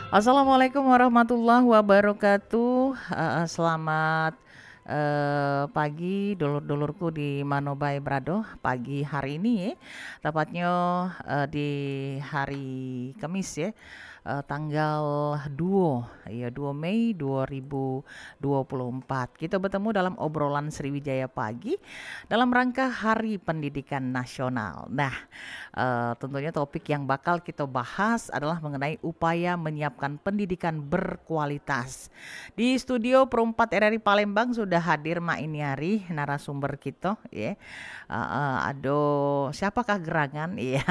Assalamualaikum warahmatullahi wabarakatuh. Selamat pagi dulur-dulurku di Manobai Brado. Pagi hari ini ya, tepatnya di hari Kamis ya, tanggal 2 ya 2 Mei 2024. Kita bertemu dalam obrolan Sriwijaya Pagi dalam rangka Hari Pendidikan Nasional. Nah, tentunya topik yang bakal kita bahas adalah mengenai upaya menyiapkan pendidikan berkualitas. Di studio Perumpat RRI Palembang sudah hadir Mak Iniari, narasumber kita ya. Aduh, siapakah gerangan? Iya.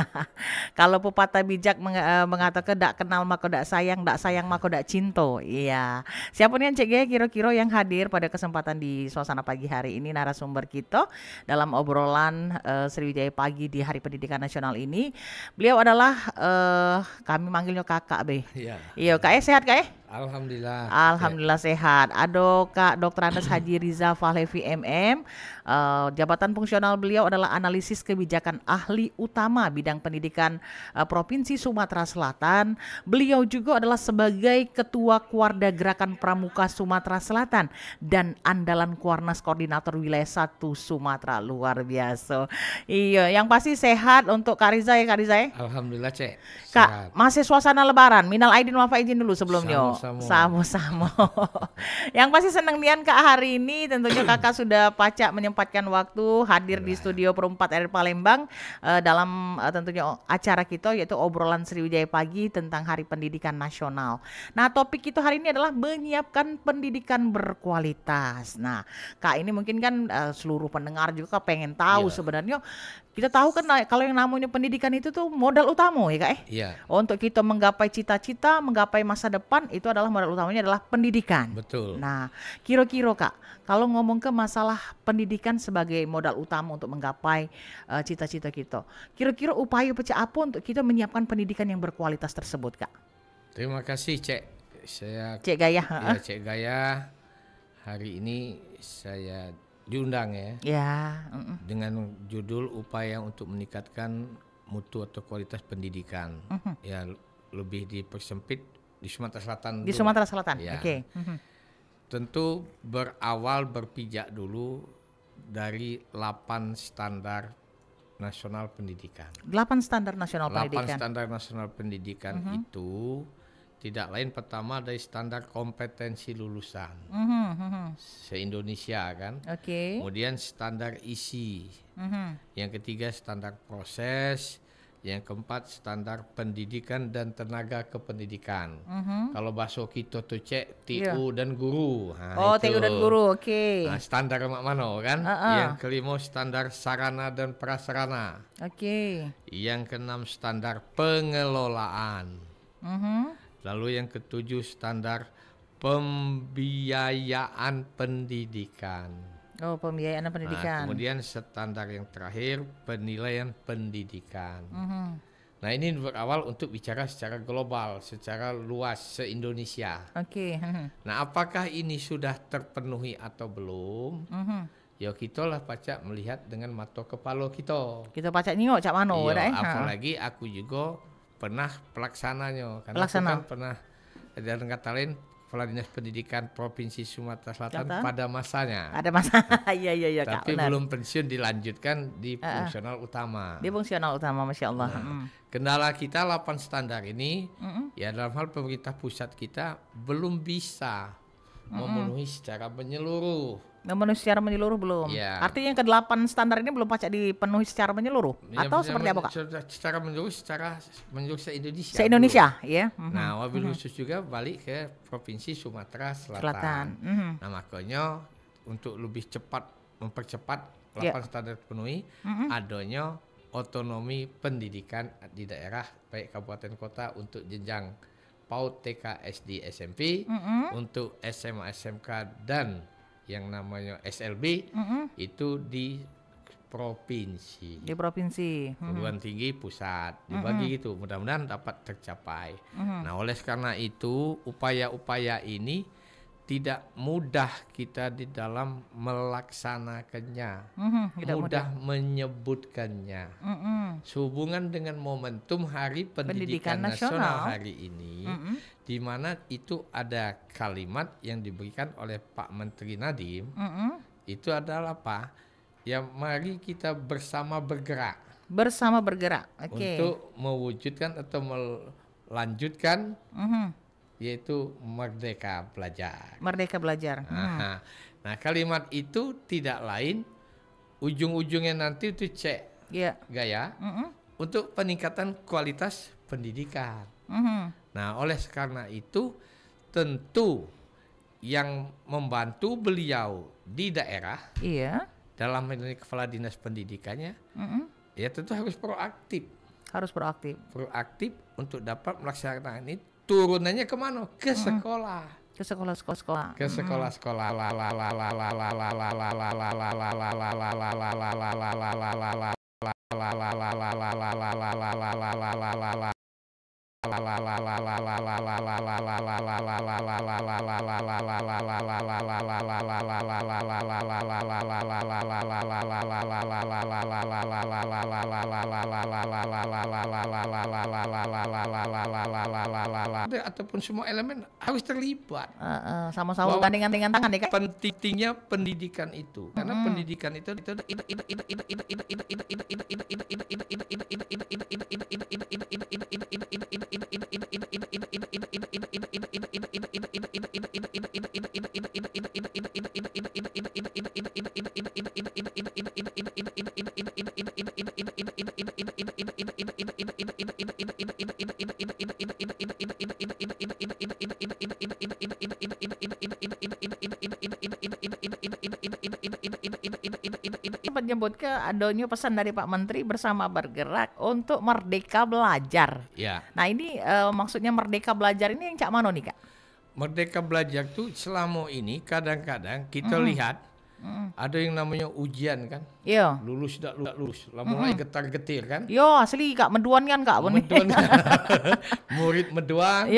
Kalau pepatah bijak mengatakan dak kenal maka dak sayang maka dak cinta. Iya. Siapa nih yang cek ya kira-kira yang hadir pada kesempatan di suasana pagi hari ini narasumber kita dalam obrolan Sriwijaya Pagi di Hari Pendidikan Nasional ini. Beliau adalah kami manggilnya kakak be. Iya. Iya, kak sehat kak? Alhamdulillah. Alhamdulillah sehat. Ado Kak Dr. Andes Haji Riza Fahlevi MM. Jabatan fungsional beliau adalah analisis kebijakan ahli utama bidang pendidikan Provinsi Sumatera Selatan. Beliau juga adalah sebagai Ketua Kuarda Gerakan Pramuka Sumatera Selatan dan andalan Kuarnas Koordinator Wilayah 1 Sumatera. Luar biasa. Iya, yang pasti sehat untuk Kak Riza ya Kak Riza ya. Alhamdulillah Cek. Kak, masih suasana lebaran. Minal aidin wal faizin dulu sebelumnya. Sama-sama. Yang pasti senang nian Kak hari ini. Tentunya Kakak sudah pacak menyempatkan waktu hadir di studio Perumpat RRI Palembang dalam tentunya acara kita yaitu obrolan Sriwijaya Pagi tentang Hari Pendidikan Nasional. Nah, topik kita hari ini adalah menyiapkan pendidikan berkualitas. Nah, Kak ini mungkin kan seluruh pendengar juga pengen tahu sebenarnya. Kita tahu kan kalau yang namanya pendidikan itu tuh modal utama ya Kak Iya. Untuk kita menggapai cita-cita, menggapai masa depan itu adalah modal utamanya adalah pendidikan. Betul. Nah, kira-kira Kak, kalau ngomong ke masalah pendidikan sebagai modal utama untuk menggapai cita-cita kita, kira-kira upaya pecah apa untuk kita menyiapkan pendidikan yang berkualitas tersebut Kak? Terima kasih Cek. Saya Cek Gaya. Ya, Cek Gaya. Hari ini saya diundang ya. Ya. Dengan judul upaya untuk meningkatkan mutu atau kualitas pendidikan. Ya lebih dipersempit di Sumatera Selatan. Di Sumatera Selatan. Ya. Oke. Tentu berawal berpijak dulu dari 8 standar nasional pendidikan. 8 standar nasional 8 pendidikan. standar nasional pendidikan itu tidak lain pertama dari standar kompetensi lulusan se-Indonesia kan. Oke. Kemudian standar isi. Yang ketiga standar proses. Yang keempat standar pendidikan dan tenaga kependidikan. Kalau bahasa kita tuh Cek TU dan guru. Nah, TU dan guru, oke. Nah, standar mak mano kan. Yang kelima standar sarana dan prasarana. Oke. Yang keenam standar pengelolaan. Lalu yang ketujuh standar pembiayaan pendidikan. Oh, pembiayaan pendidikan. Nah, kemudian standar yang terakhir penilaian pendidikan. Nah, ini berawal untuk bicara secara global, secara luas se-Indonesia. Oke. Nah, apakah ini sudah terpenuhi atau belum? Ya kita lah pacak melihat dengan mata kepala kita. Kita pacak nyok cak mano apalagi aku juga pernah pelaksananya karena aku kan pernah dan kata lain Kepala Dinas Pendidikan Provinsi Sumatera Selatan pada masanya. Ada masa. Iya Tapi belum pensiun dilanjutkan di fungsional utama. Di fungsional utama Masya Allah. Kendala kita 8 standar ini ya dalam hal pemerintah pusat kita belum bisa memenuhi secara menyeluruh. Memenuhi secara menyeluruh belum. Ya. Artinya yang ke-8 standar ini belum pacak dipenuhi secara menyeluruh Ya, atau seperti apa Kak? Secara menyeluruh se-Indonesia. Se-Indonesia, ya. Nah, wabil khusus juga balik ke Provinsi Sumatera Selatan. Nah, makanya untuk lebih cepat mempercepat 8 standar penuhi, adanya otonomi pendidikan di daerah baik kabupaten kota untuk jenjang PAUD, TK, SD, SMP, untuk SMA, SMK dan yang namanya SLB itu di provinsi. Di provinsi. Perguruan tinggi pusat dibagi gitu. Mudah-mudahan dapat tercapai. Nah, oleh karena itu upaya-upaya ini tidak mudah kita di dalam melaksanakannya, tidak mudah menyebutkannya. Sehubungan dengan momentum Hari Pendidikan Nasional hari ini, di mana itu ada kalimat yang diberikan oleh Pak Menteri Nadiem, itu adalah apa? Ya mari kita bersama bergerak. Bersama bergerak, untuk mewujudkan atau melanjutkan yaitu Merdeka Belajar. Merdeka Belajar. Nah kalimat itu tidak lain ujung-ujungnya nanti itu gaya untuk peningkatan kualitas pendidikan. Nah oleh karena itu tentu yang membantu beliau di daerah, dalam ini kepala dinas pendidikannya, ya tentu harus proaktif. Proaktif untuk dapat melaksanakan ini. Turunannya kemana? Ke sekolah. Ke sekolah-sekolah. Ke sekolah-sekolah. Ataupun semua elemen harus terlibat. Sama-sama dengan tangan ya, Kak. Pentingnya pendidikan itu, karena pendidikan itu menyebut ke adanya pesan dari Pak Menteri bersama bergerak untuk merdeka belajar. Ya. Nah ini maksudnya merdeka belajar ini yang cak mano nih, Kak? Merdeka belajar tuh selama ini kadang-kadang kita lihat ada yang namanya ujian kan. Iya. Lulus tidak lulus, mulai getar-getir kan. Yo asli Kak, meduan kan Kak. Meduan. Murid meduan.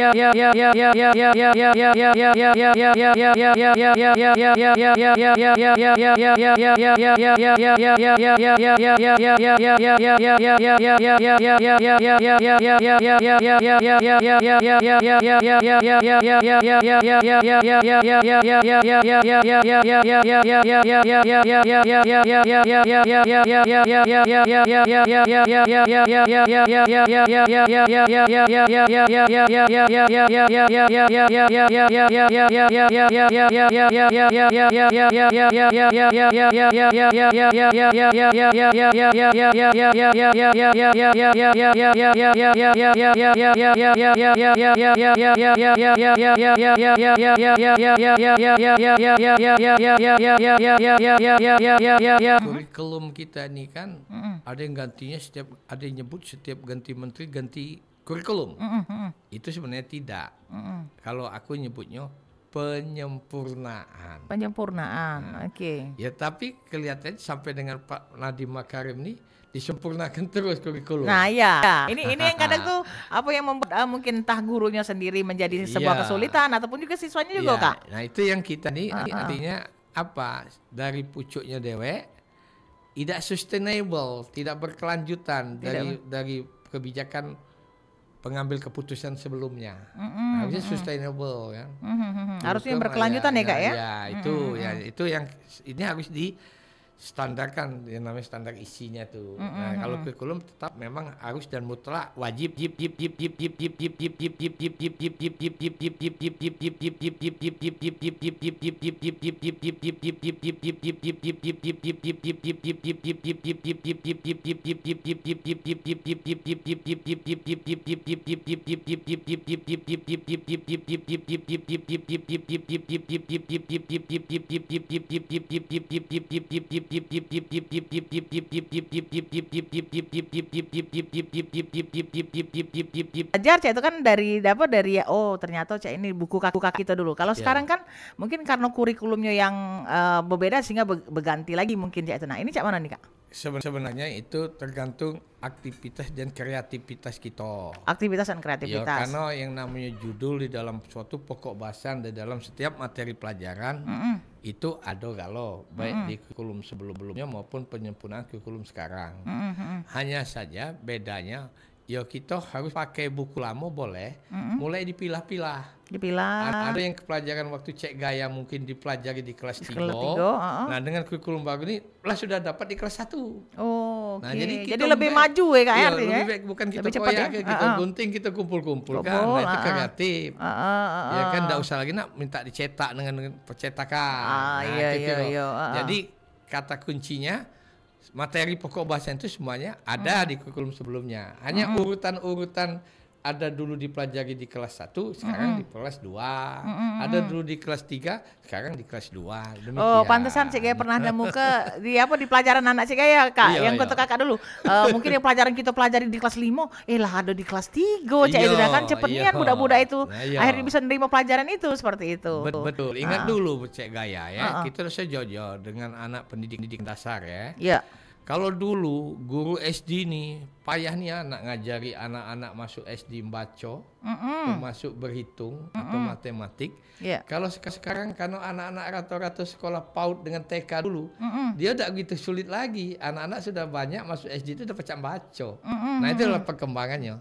Kurikulum kita ini kan ada yang gantinya ada yang nyebut setiap ganti menteri ganti kurikulum. Itu sebenarnya tidak. Kalau aku nyebutnya penyempurnaan. Oke. Ya tapi kelihatannya sampai dengan Pak Nadiem Makarim nih disempurnakan terus kurikulum. Nah ya, ini yang kadang tuh apa yang membuat mungkin entah gurunya sendiri menjadi sebuah kesulitan ataupun juga siswanya juga Kak. Nah itu yang kita nih artinya apa, dari pucuknya dewek tidak sustainable, tidak berkelanjutan dari kebijakan pengambil keputusan sebelumnya. Harusnya sustainable kan. Harusnya berkelanjutan ya Kak ya. Ya itu yang ini harus distandarkan, yang namanya standar isinya tuh. Nah kalau kurikulum tetap memang harus dan mutlak wajib Ajar Cak itu kan dari ternyata Cak ini buku kaki kita dulu. Kalau sekarang kan mungkin karena kurikulumnya yang berbeda sehingga berganti lagi mungkin Cak itu. Nah ini Cak mana nih Kak? Sebenarnya itu tergantung aktivitas dan kreativitas kita. Aktivitas dan Ya, kreativitas. karena yang namanya judul di dalam suatu pokok bahasan di dalam setiap materi pelajaran itu ada galau baik di kurikulum sebelumnya maupun penyempurnaan kurikulum sekarang. Hanya saja bedanya ya kita harus pakai buku lama boleh, mulai dipilah-pilah. Dipilah. Ada yang pelajaran waktu Cek Gaya mungkin dipelajari di kelas 3. Kelas 3, Nah, dengan kurikulum baru ini lah sudah dapat di kelas 1. Oh, Nah, oke. jadi kita lebih maju ya Kak iya, artinya. lebih baik bukan kita Lebih cepat koyak, ya? kita gunting, kita kumpul-kumpul kan. Nah, itu kreatif. Ya kan enggak usah lagi nak minta dicetak dengan percetakan. Nah, Iya, gitu iya, loh. iya. Jadi kata kuncinya materi pokok bahasa itu semuanya ada di kurikulum sebelumnya. Hanya urutan-urutan ada dulu dipelajari di kelas 1, sekarang di kelas 2. Ada dulu di kelas 3, sekarang di kelas 2. Demikian. Oh, pantesan Cik Gaya pernah nemu di pelajaran anak Cik Gaya, Kak. Iya, Yang kata Kakak dulu. Mungkin yang pelajaran kita pelajari di kelas 5, lah ada di kelas 3, Cik. Iya, Itu kan cepetnya iya. budak-budak itu. Nah, iya. Akhirnya bisa nerima pelajaran itu seperti itu. Betul. Ingat dulu Cek Gaya ya. Kita harus jauh-jauh dengan anak pendidik dasar ya. Iya. Kalau dulu guru SD nih payah nih anak ngajari anak-anak masuk SD membaca, masuk berhitung atau matematik. Iya. Kalau sekarang karena anak-anak rata-rata sekolah PAUD dengan TK dulu, dia udah gitu sulit lagi. Anak-anak sudah banyak masuk SD itu udah pecah baca. Nah, itu adalah perkembangannya.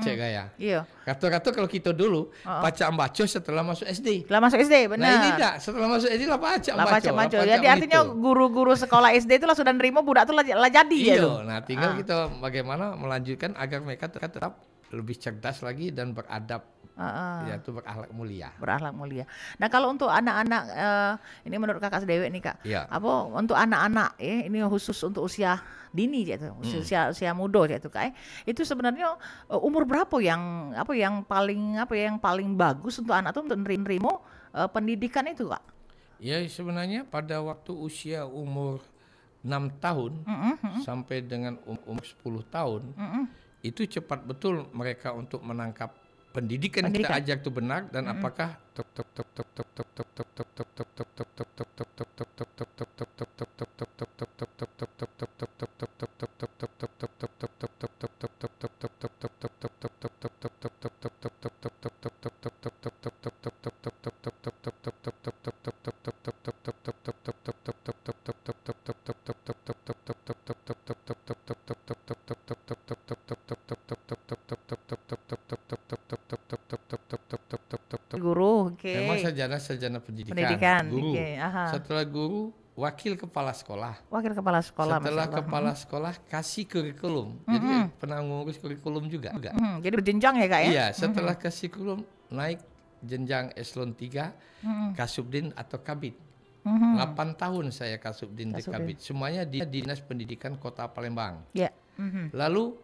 Cek Gaya. Iya. Rata-rata kalau kita dulu baca baca setelah masuk SD. Setelah masuk SD, benar. Nah, ini enggak, setelah masuk SD lah baca. Jadi artinya guru-guru sekolah SD itu lah sudah nerima budak tuh lah jadi ya tuh. Nah, tinggal kita bagaimana melanjutkan agar mereka tetap lebih cerdas lagi dan beradab, yaitu berakhlak mulia. Berakhlak mulia. Nah, kalau untuk anak-anak ini menurut Kakak Dewi nih Kak, Iya. apa untuk anak-anak ini khusus untuk usia dini gitu, usia muda gitu Kak. Itu sebenarnya umur berapa yang paling bagus untuk anak tuh untuk nerima pendidikan itu Kak? Ya, sebenarnya pada waktu usia umur 6 tahun sampai dengan umur 10 tahun itu cepat betul mereka untuk menangkap pendidikan kita ajak itu benar dan apakah Guru, oke. memang sarjana pendidikan, guru. Setelah guru, wakil kepala sekolah. Wakil kepala sekolah. Setelah kepala sekolah kasih kurikulum. Jadi pernah ngurus kurikulum juga. Jadi berjenjang ya Kak ya? Iya, setelah kasih kurikulum naik jenjang eselon 3, Kasubdin atau Kabid. 8 tahun saya Kasubdin di Kabid. Semuanya di Dinas Pendidikan Kota Palembang. Iya. Lalu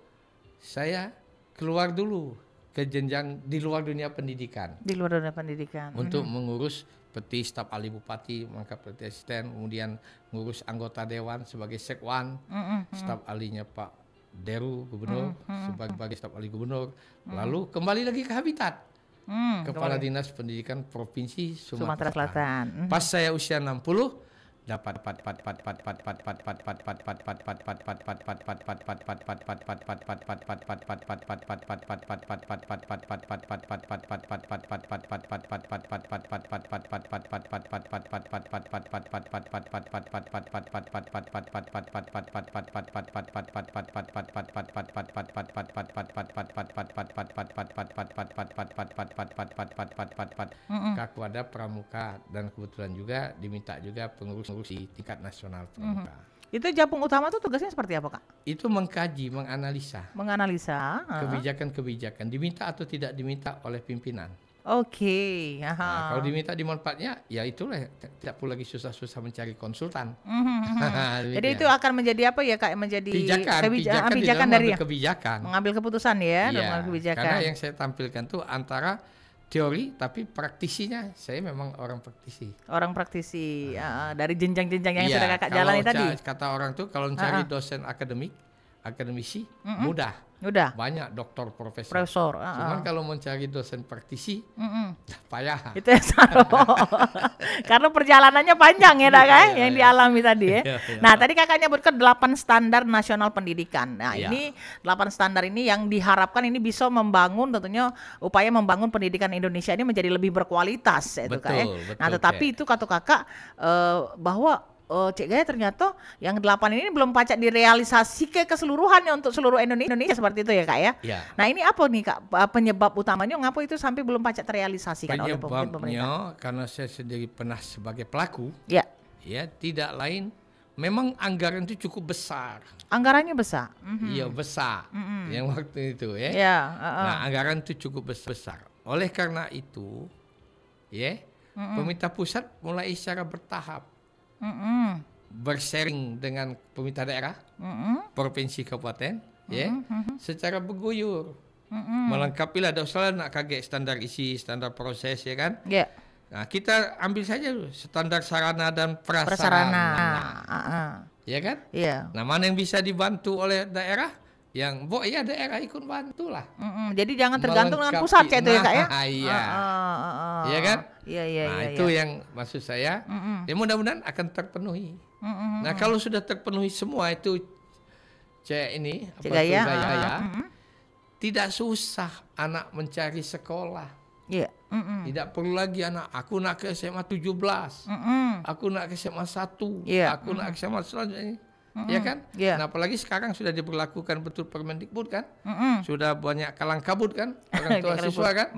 saya keluar dulu ke jenjang di luar dunia pendidikan. Di luar dunia pendidikan. Untuk mengurus seperti staf ahli bupati, maka seperti asisten, kemudian ngurus anggota dewan sebagai sekwan, staf ahlinya Pak Deru gubernur sebagai staf ahli gubernur, lalu kembali lagi ke Habitat. Kepala Dinas Pendidikan Provinsi Sumatera Selatan. Pas saya usia 60 dapat Kakwada Pramuka dan kebetulan juga diminta juga pengurus di tingkat nasional pramuka. Itu Japung Utama tuh tugasnya seperti apa Kak? Itu mengkaji, menganalisa. Menganalisa Kebijakan-kebijakan diminta atau tidak diminta oleh pimpinan. Oke. Nah, kalau diminta dimanfaatnya, ya itulah tidak perlu lagi susah-susah mencari konsultan. Jadi itu akan menjadi apa ya Kak? Menjadi kebijakan dari kebijakan. Mengambil keputusan ya, mengambil kebijakan. Karena yang saya tampilkan tuh antara teori tapi praktisinya saya memang orang praktisi. Orang praktisi dari jenjang-jenjang yang sudah Kakak jalani tadi. Kata orang tuh kalau mencari dosen akademik akademisi mudah. Udah. Banyak doktor profesor. Profesor. Cuman kalau mencari dosen praktisi, payah. Itu yang salah. Karena perjalanannya panjang ya, kan? Yang dialami tadi ya. Nah, tadi kakak nyebutkan 8 standar nasional pendidikan. Nah, ini 8 standar ini yang diharapkan ini bisa membangun tentunya upaya membangun pendidikan Indonesia ini menjadi lebih berkualitas ya, Kak ya. Nah, tetapi itu kata kakak bahwa Cik Gaya ternyata yang 8 ini belum pacak direalisasi ke keseluruhannya untuk seluruh Indonesia seperti itu ya, Kak ya. Nah, ini apa nih, Kak, penyebab utamanya ngapa itu sampai belum pacak terrealisasikan oleh pemerintah? Penyebabnya karena saya sendiri pernah sebagai pelaku. Ya, tidak lain memang anggaran itu cukup besar. Anggarannya besar. Iya, besar. Yang waktu itu ya. Nah, anggaran itu cukup besar. Oleh karena itu, pemerintah pusat mulai secara bertahap bersharing dengan pemerintah daerah, provinsi, kabupaten, secara berguyur, melengkapilah. Ada usaha nak kaget standar isi, standar proses, ya kan? Nah, kita ambil saja dulu standar sarana dan prasarana, ya kan? Nah, mana yang bisa dibantu oleh daerah? Yang daerah ikut bantulah. Jadi jangan tergantung dengan pusat ya itu ya, Kak ya? Iya kan? Itu iya. yang maksud saya. Ya mudah-mudahan akan terpenuhi. Nah, kalau sudah terpenuhi semua itu Cik Gaya, tidak susah anak mencari sekolah. Tidak perlu lagi aku nak ke SMA 17. Aku nak ke SMA 1. Aku nak ke SMA selanjutnya. Ya kan? Nah, apalagi sekarang sudah diberlakukan betul Permendikbud kan? Sudah banyak kalang kabut kan? Orang tua siswa kan?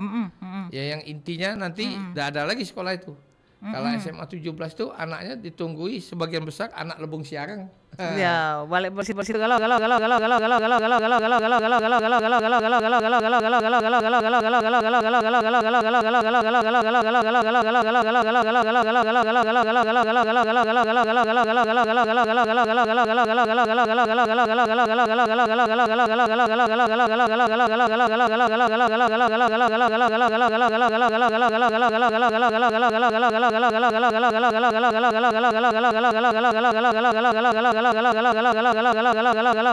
Ya, yang intinya nanti tidak ada lagi sekolah itu. Kalau SMA 17 itu anaknya ditunggui sebagian besar anak Lebong Siarang. Ya, balik bersih-bersih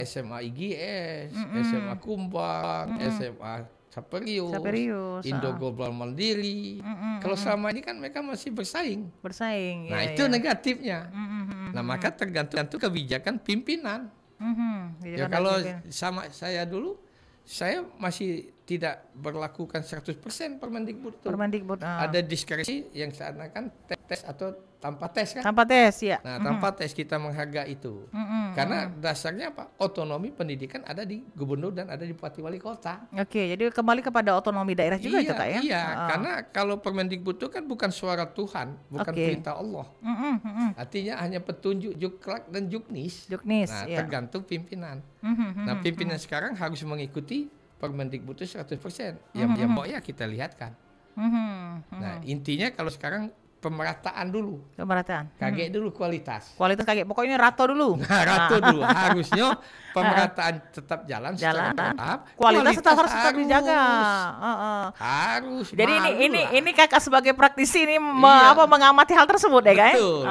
SMA IGS, SMA Kumbang, SMA Saperius, Indo Global Mandiri. Kalau selama ini kan mereka masih bersaing. Nah, itu negatifnya. Nah, maka tergantung kebijakan pimpinan. Kalau sama saya dulu, saya masih tidak berlakukan 100% Permendikbud. Ada diskresi yang seakan-akan tes atau tanpa tes kan? Tanpa tes ya. Nah, tanpa tes kita menghargai itu. Karena dasarnya apa? Otonomi pendidikan ada di gubernur dan ada di bupati wali kota. Oke, jadi kembali kepada otonomi daerah juga itu, Kak ya? Iya, karena kalau Permendikbud itu kan bukan suara Tuhan, bukan perintah Allah. Artinya hanya petunjuk Juklak dan Juknis. Nah, tergantung pimpinan. Nah, pimpinan sekarang harus mengikuti Permendikbud itu 100%. Ya kita lihatkan. Nah, intinya kalau sekarang pemerataan dulu. Kaget dulu kualitas. Kaget. Pokoknya rato dulu. Rato dulu. Harusnya pemerataan tetap jalan secara bertahap. Kualitas harus tetap dijaga. Harus. Jadi ini Kakak sebagai praktisi ini mengamati hal tersebut ya, Kak? Betul.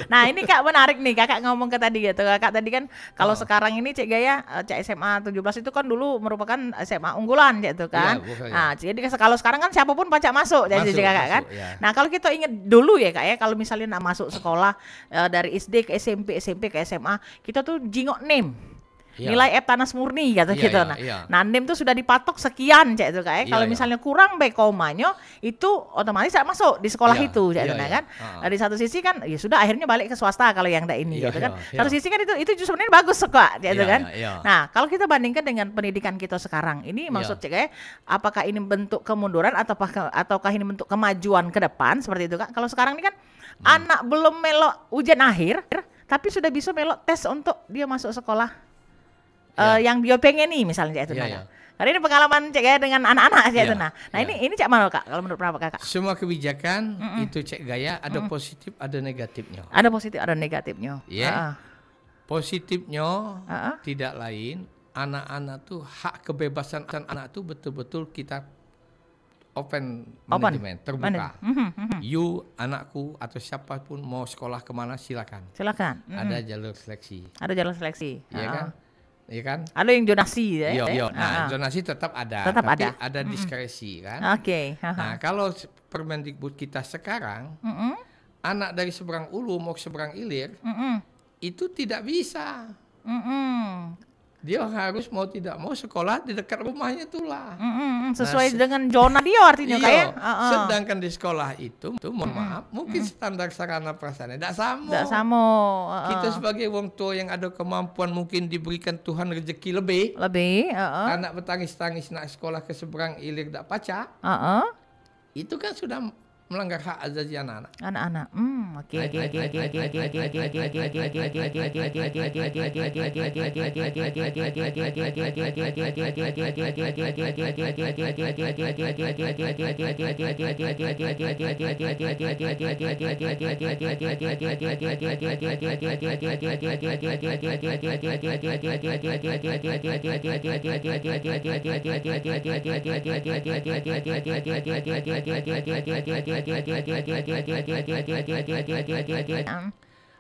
Nah, ini Kak menarik nih Kakak ngomong ke tadi gitu. Kakak tadi kan kalau sekarang ini Cik Gaya SMA 17 itu kan dulu merupakan SMA unggulan gitu kan. Nah, jadi kalau sekarang kan siapapun pacak masuk jadi Kakak kan. Nah, kalau kita ingat dulu ya, Kak ya, kalau misalnya nak masuk sekolah dari SD ke SMP, SMP ke SMA, kita tuh jingok NIM. Nilai Eptanas murni gitu. Nah, NIM tuh sudah dipatok sekian Cak itu, Kak ya. Kalau misalnya kurang baik komanya itu otomatis tidak masuk di sekolah itu Cak kan. Dari satu sisi kan ya sudah akhirnya balik ke swasta kalau yang ini gitu kan. Satu sisi kan itu sebenarnya bagus kok Cak itu kan. Nah, kalau kita bandingkan dengan pendidikan kita sekarang ini maksud Cak ya, apakah ini bentuk kemunduran ataukah ini bentuk kemajuan ke depan seperti itu, Kak? Kalau sekarang ini kan anak belum melok ujian akhir tapi sudah bisa melok tes untuk dia masuk sekolah yang dia pengen nih misalnya Cak itu. Karena ini pengalaman Cak Gaya dengan anak-anak Cak itu. Nah, ini Cak mana, Kak? Kalau menurut pendapat Kakak? Semua kebijakan itu Cak Gaya ada positif, ada negatifnya. Ada positif, ada negatifnya. Positifnya tidak lain, anak-anak tuh hak kebebasan anak tuh betul-betul kita open manajemen, terbuka. You, anakku atau siapapun mau sekolah kemana silakan. Silakan. Ada jalur seleksi. Ada jalur seleksi. Iya kan? ya kan? Ada yang zonasi ya. Iya. Nah, zonasi tetap ada. Tetap tapi ada. Diskresi kan. Oke. Nah, kalau Permendikbud kita sekarang, anak dari seberang Ulu mau ke seberang Ilir, itu tidak bisa. Dia harus mau tidak mau sekolah di dekat rumahnya itulah. Sesuai dengan zona dia artinya kayak. Sedangkan di sekolah itu mohon maaf, mungkin standar sarana prasarana tidak sama. Tidak sama. Kita sebagai wong tua yang ada kemampuan mungkin diberikan Tuhan rezeki lebih. Anak bertangis-tangis nak sekolah ke seberang Ilir tidak pacak. Itu kan sudah melanggar hak asasi anak-anak. Oke.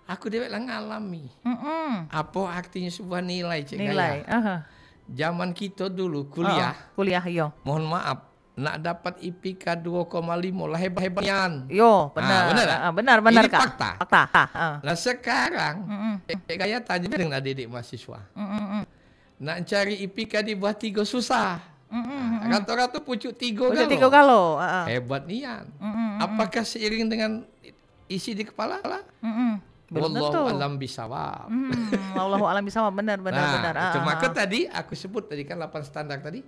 Aku dewek lah ngalami. Apa artinya sebuah nilai, Cik Nilai. Gaya? Zaman kita dulu kuliah. Kuliah yo. Mohon maaf, nak dapat IPK 2,5 lah hebat-hebatnya. Yo, benar. Benar Ini Kak. fakta. Nah sekarang, Cik Gaya tanya dengan adik-adik mahasiswa. Nak cari IPK di bawah 3 susah. Rata-rata pucuk 3 kalau. Hebat nian. Apakah seiring dengan isi di kepala? Wallahu alam bisawab. Wallahu alam bisawab, benar. Maka tadi aku sebut tadi kan 8 standar tadi.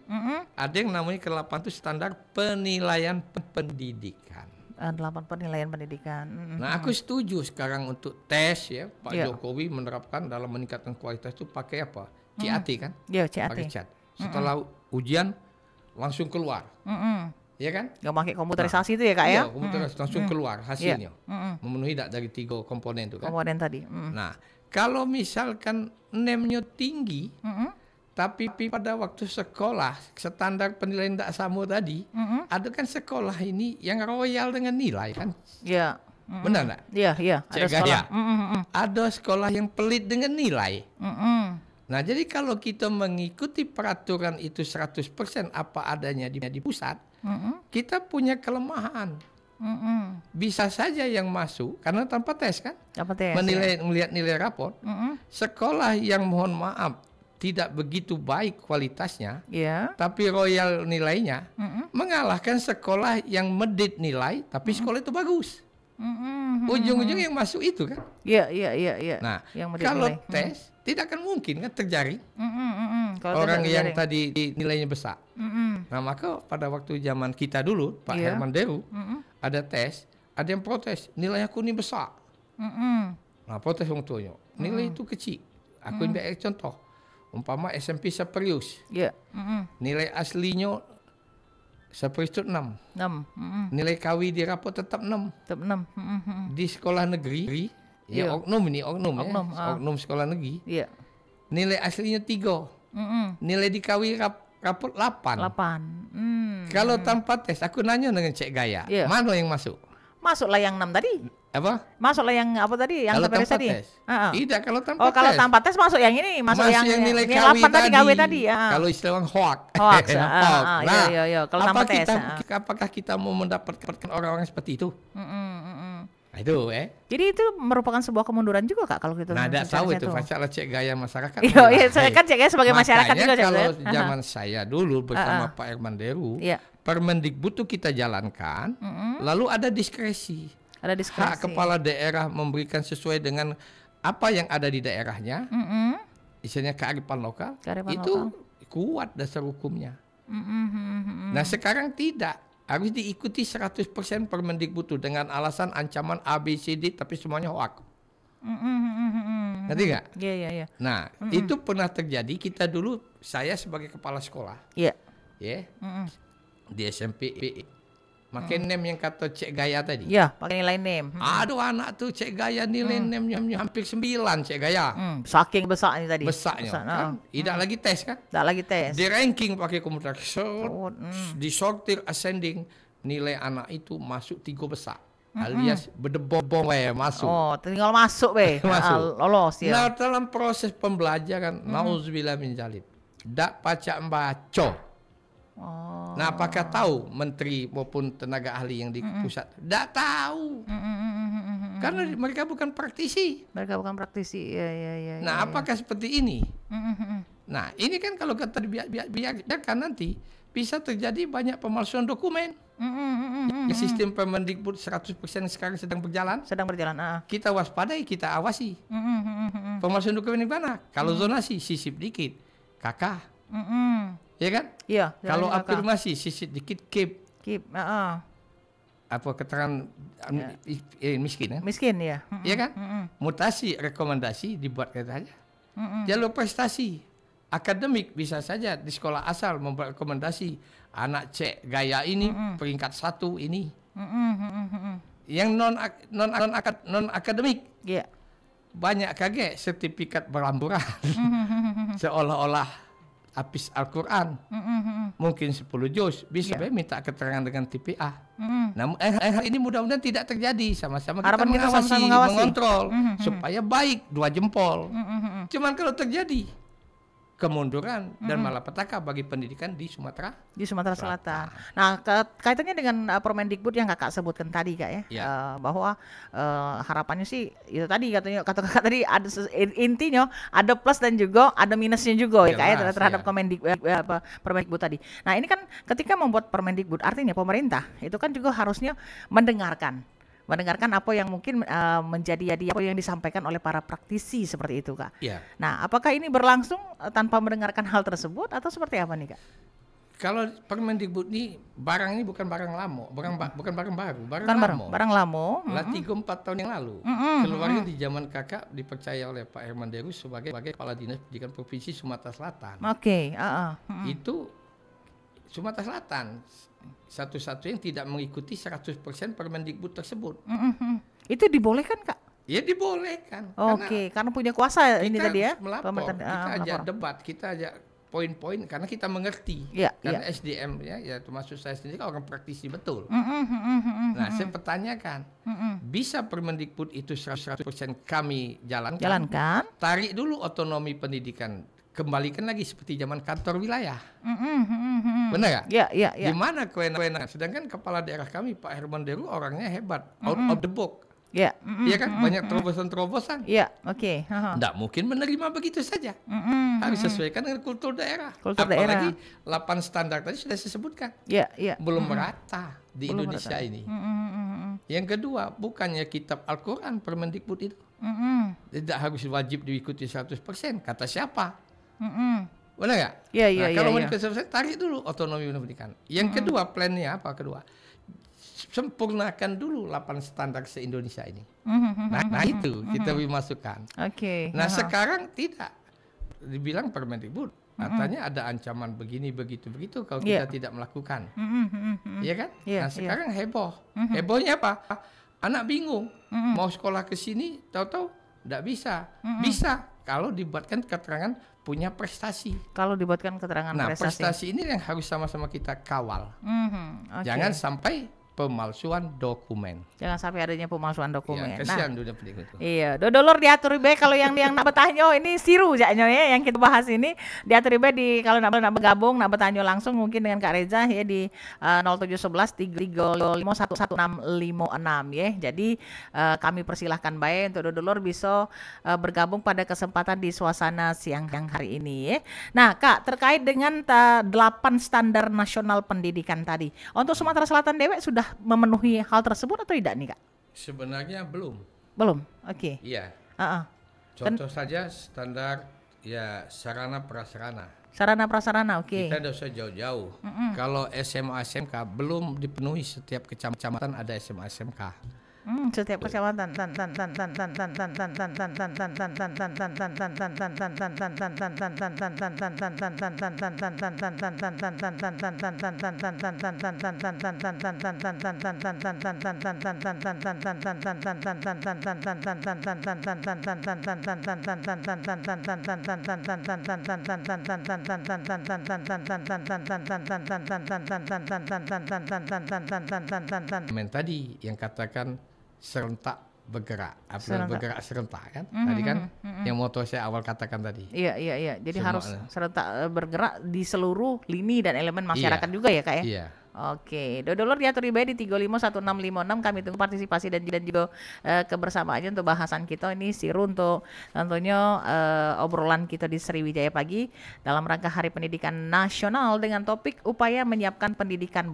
Ada yang namanya ke-8 itu standar penilaian pendidikan. 8 penilaian pendidikan. Nah, aku setuju sekarang untuk tes ya. Pak Jokowi menerapkan dalam meningkatkan kualitas itu pakai apa? CAT kan? Iya, CAT. Pakai CAT. Setelah ujian langsung keluar. Ya kan? Nggak pakai komputerisasi itu ya Kak ya? Iya, komputerisasi langsung keluar hasilnya. Memenuhi dari 3 komponen itu kan. Komponen tadi. Nah, kalau misalkan NEM-nya tinggi, tapi pada waktu sekolah standar penilaian tidak sama tadi, ada kan sekolah ini yang royal dengan nilai kan? Iya. Benar enggak? Iya. Ada sekolah. Ada sekolah yang pelit dengan nilai. Nah, jadi kalau kita mengikuti peraturan itu 100% apa adanya di pusat, kita punya kelemahan. Bisa saja yang masuk karena tanpa tes kan? Melihat nilai rapor. Sekolah yang mohon maaf tidak begitu baik kualitasnya, tapi royal nilainya, mengalahkan sekolah yang medit nilai tapi sekolah itu bagus. Ujung-ujung yang masuk itu kan? Iya. Nah, kalau tes tidak akan mungkin kan terjadi orang yang tadi nilainya besar. Nah, maka pada waktu zaman kita dulu, Pak Herman Deru, ada tes, ada yang protes, nilai aku ini besar. Nah, protes orang tuanya, nilai itu kecil. Aku ambil contoh, umpama SMP Saperius, nilai aslinya Saperius itu 6. Nilai KW di rapor tetap 6. Di sekolah negeri, oknum oknum sekolah negeri, nilai aslinya 3. Nilai di KW rapor 8. Kalau tanpa tes, aku nanya dengan Cik Gaya, mana yang masuk? Masuklah yang 6 tadi. Apa? Masuklah yang apa tadi? Yang kalau tadi. Tidak, kalau tanpa tes. Kalau tanpa tes masuk yang ini, masuk yang nilai KW 8 tadi. Kalau istilah hoax. Nah, iya. Kalau tanpa tes. Apakah kita mau mendapatkan orang-orang seperti itu? Nah, itu Jadi itu merupakan sebuah kemunduran juga Kak kalau gitu. Nah, tidak tahu itu masalah Cik Gaya masyarakat. Iya, saya kan Cik Gaya sebagai masyarakat juga. Kalau zaman saya dulu bersama Pak Herman Deru, Permendikbud itu kita jalankan, lalu ada diskresi. Hak kepala daerah memberikan sesuai dengan apa yang ada di daerahnya, istilahnya kearifan lokal, itu kuat dasar hukumnya. Nah, sekarang tidak. Harus diikuti 100% Permendikbud itu dengan alasan ancaman ABCD tapi semuanya hoax. Ngerti nggak? Iya. Nah, itu pernah terjadi. Kita dulu, saya sebagai kepala sekolah, di SMP, pakai NEM yang kata Cik Gaya tadi. Iya, pakai nilai NEM. Aduh, anak tuh Cik Gaya nilai NEM-nya hampir 9 Cik Gaya. Saking besarnya tadi. Besarnya kan? Tidak lagi tes kan? Tidak lagi tes. Di ranking pakai komputer, disortir ascending, nilai anak itu masuk 3 besar. alias berdebong masuk. Oh, tinggal masuk Masuk. Lolos ya. Nah, dalam proses pembelajaran, nauzubillah min dzalik, dak pacak baca. Oh. Nah, apakah tahu menteri maupun tenaga ahli yang di pusat? Dak tahu. Karena mereka bukan praktisi. Mereka bukan praktisi. Ya. Nah, apakah seperti ini? Nah, ini kan kalau kata biarkan nanti bisa terjadi banyak pemalsuan dokumen. Sistem Permendikbud 100% sekarang sedang berjalan. Kita waspadai, kita awasi. Pemalsuan dokumen di mana? Kalau zonasi sisip dikit, kakak. Ya kan? Iya. Kalau afirmasi sisip dikit, keep. Apa keterangan miskin kan? Miskin ya. Iya kan? Mutasi rekomendasi dibuat kata aja. Jalur prestasi akademik bisa saja di sekolah asal membuat rekomendasi anak cek gaya ini peringkat 1 ini. Yang non akademik. Yeah. Banyak kaget sertifikat berlamburan. Seolah-olah habis Al-Quran. Mungkin 10 juz bisa minta keterangan dengan TPA. Namun hal ini mudah-mudahan tidak terjadi. Sama-sama kita mengawasi, mengontrol supaya baik 2 jempol. Cuman kalau terjadi kemunduran dan malapetaka bagi pendidikan di Sumatera Selatan. Nah, kaitannya dengan Permendikbud yang kakak sebutkan tadi kak ya. Bahwa harapannya sih itu tadi katanya kata kakak tadi ada intinya ada plus dan juga ada minusnya juga ya kak ya terhadap Permendikbud tadi. Nah, ini kan ketika membuat Permendikbud artinya pemerintah itu kan juga harusnya mendengarkan apa yang mungkin menjadi apa yang disampaikan oleh para praktisi seperti itu kak. Ya. Nah, apakah ini berlangsung tanpa mendengarkan hal tersebut atau seperti apa nih kak? Kalau Permendikbud ini barang ini bukan barang lama, bukan barang baru, barang lama. Lah 3-4 tahun yang lalu keluarnya di zaman kakak dipercaya oleh Pak Herman Deru sebagai Kepala Dinas Pendidikan Provinsi Sumatera Selatan. Oke. Itu Sumatera Selatan satu-satu yang tidak mengikuti 100% Permendikbud tersebut. Itu dibolehkan kak? Ya dibolehkan. Oke, karena punya kuasa ini tadi ya. Kita ajak debat, kita ajak poin-poin karena kita mengerti. Karena SDM ya termasuk saya sendiri orang praktisi betul. Nah, saya pertanyakan, bisa Permendikbud itu 100% kami jalankan? Tarik dulu otonomi pendidikan. Kembalikan lagi seperti zaman kantor wilayah. Benar ya? Iya. Di mana kewenangan? Sedangkan kepala daerah kami Pak Herman Deru orangnya hebat, out of the box. Iya. Iya kan? Banyak terobosan-terobosan. Iya, oke. Tidak mungkin menerima begitu saja. Harus sesuaikan dengan kultur daerah. Apalagi 8 standar tadi sudah saya sebutkan. Iya. Belum merata di Indonesia ini. Yang kedua, bukannya kitab Al-Quran Permendikbud itu. Tidak harus wajib diikuti 100%. Kata siapa? Benar nggak? Iya. Kalau mau dikonsumsi, tarik dulu otonomi pendidikan. Yang kedua, plannya apa? Sempurnakan dulu 8 standar se-Indonesia ini. Nah itu kita masukkan. Oke. Nah sekarang tidak dibilang Permendikbud. Katanya ada ancaman begini, begitu kalau kita tidak melakukan. Iya kan? Nah sekarang heboh. Hebohnya apa? Anak bingung. Mau sekolah ke sini, tahu-tahu tidak bisa. Bisa kalau dibuatkan keterangan punya prestasi. Kalau dibuatkan keterangan prestasi. Nah, prestasi ini yang harus sama-sama kita kawal. Jangan sampai pemalsuan dokumen. Jangan sampai adanya pemalsuan dokumen. Ya, kasihan dunia pendidikan itu. Iya, dodolor diatur baik kalau yang nak bertanya ini siru jaknya ya yang kita bahas ini diatur baik di kalau nak bergabung nak bertanya langsung mungkin dengan Kak Reza ya di 0711 335 1656 ya. Jadi kami persilahkan baik untuk dodolor bisa bergabung pada kesempatan di suasana siang hari ini ya. Nah, Kak, terkait dengan 8 standar nasional pendidikan tadi. Untuk Sumatera Selatan Dewek sudah memenuhi hal tersebut atau tidak nih Kak? Sebenarnya belum. Oke. Iya. Contoh saja standar ya sarana prasarana. Sarana prasarana, oke. Kita tidak usah jauh-jauh. Kalau SMA SMK belum dipenuhi, setiap kecamatan ada SMA SMK. Setiap kecamatan tadi yang katakan serentak bergerak, bergerak serentak kan? Tadi kan yang moto saya awal katakan tadi. Iya. Jadi harus serentak bergerak di seluruh lini dan elemen masyarakat juga ya Kak ya? Iya. Oke, Dodolor diatur baik di 351656. Kami tunggu partisipasi dan juga kebersamaannya untuk bahasan kita ini Siru untuk tentunya obrolan kita di Sriwijaya Pagi dalam rangka Hari Pendidikan Nasional dengan topik upaya menyiapkan pendidikan